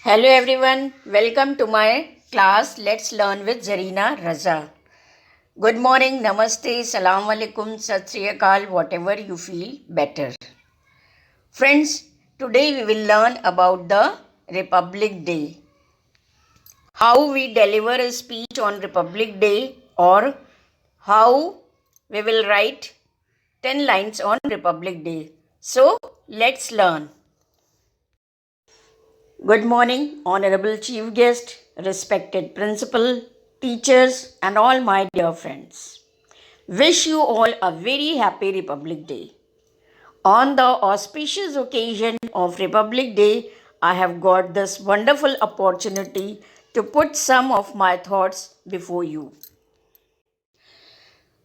Hello everyone, welcome to my class Let's Learn with Zarina Raza. Good morning, namaste, salam alaikum, sat sri akal, whatever you feel better. Friends, today we will learn about the Republic Day. How we deliver a speech on Republic Day, or how we will write 10 lines on Republic Day. So, let's learn. Good morning, Honorable Chief Guest, respected Principal, teachers, and all my dear friends. Wish you all a very happy Republic Day. On the auspicious occasion of Republic Day, I have got this wonderful opportunity to put some of my thoughts before you.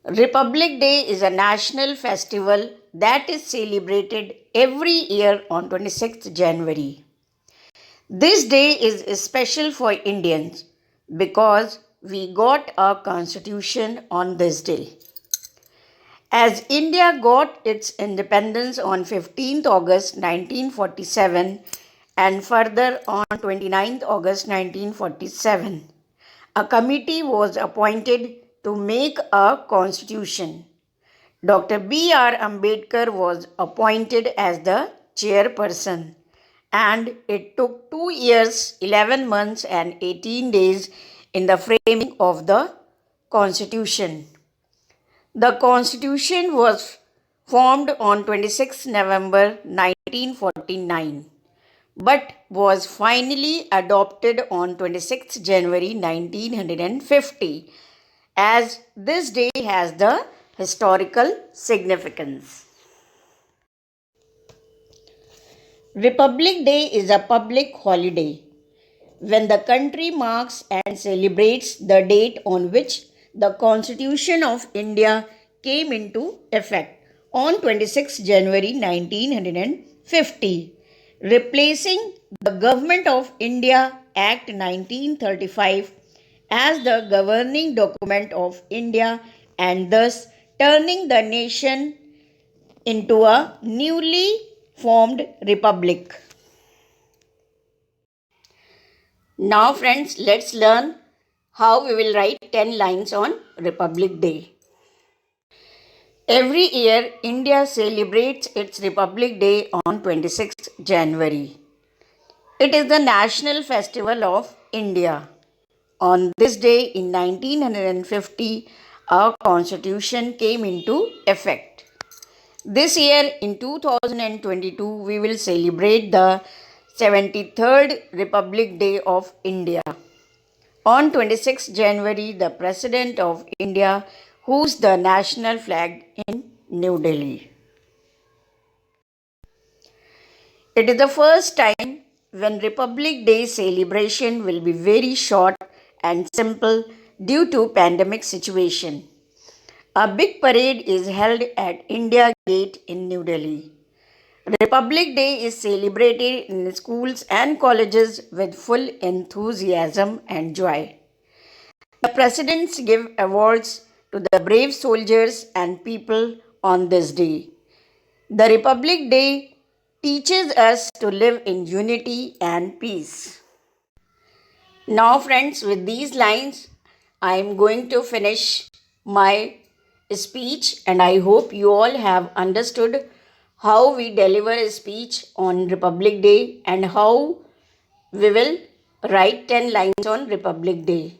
Republic Day is a national festival that is celebrated every year on 26th January. This day is special for Indians because we got our constitution on this day. As India got its independence on 15th August 1947 and further on 29th August 1947, a committee was appointed to make a constitution. Dr. B.R. Ambedkar was appointed as the chairperson, and it took 2 years, 11 months, and 18 days in the framing of the Constitution. The Constitution was formed on 26 November 1949 but was finally adopted on 26 January 1950, as this day has the historical significance. Republic Day is a public holiday when the country marks and celebrates the date on which the Constitution of India came into effect on 26 January 1950, replacing the Government of India Act 1935 as the governing document of India and thus turning the nation into a newly formed republic. Now friends, let's learn how we will write 10 lines on Republic Day. Every year, India celebrates its Republic Day on 26th January. It is the national festival of India. On this day in 1950, our constitution came into effect. This year in 2022, we will celebrate the 73rd Republic Day of India. On 26 January, the President of India hoists the national flag in New Delhi. It is the first time when Republic Day celebration will be very short and simple due to pandemic situation. A big parade is held at India Gate in New Delhi. Republic Day is celebrated in schools and colleges with full enthusiasm and joy. The presidents give awards to the brave soldiers and people on this day. The Republic Day teaches us to live in unity and peace. Now, friends, with these lines, I am going to finish my speech, and I hope you all have understood how we deliver a speech on Republic Day and how we will write 10 lines on Republic Day.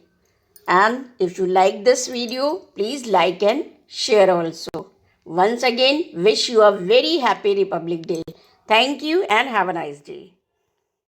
And if you like this video, please like and share also. Once again, wish you a very happy Republic Day. Thank you and have a nice day.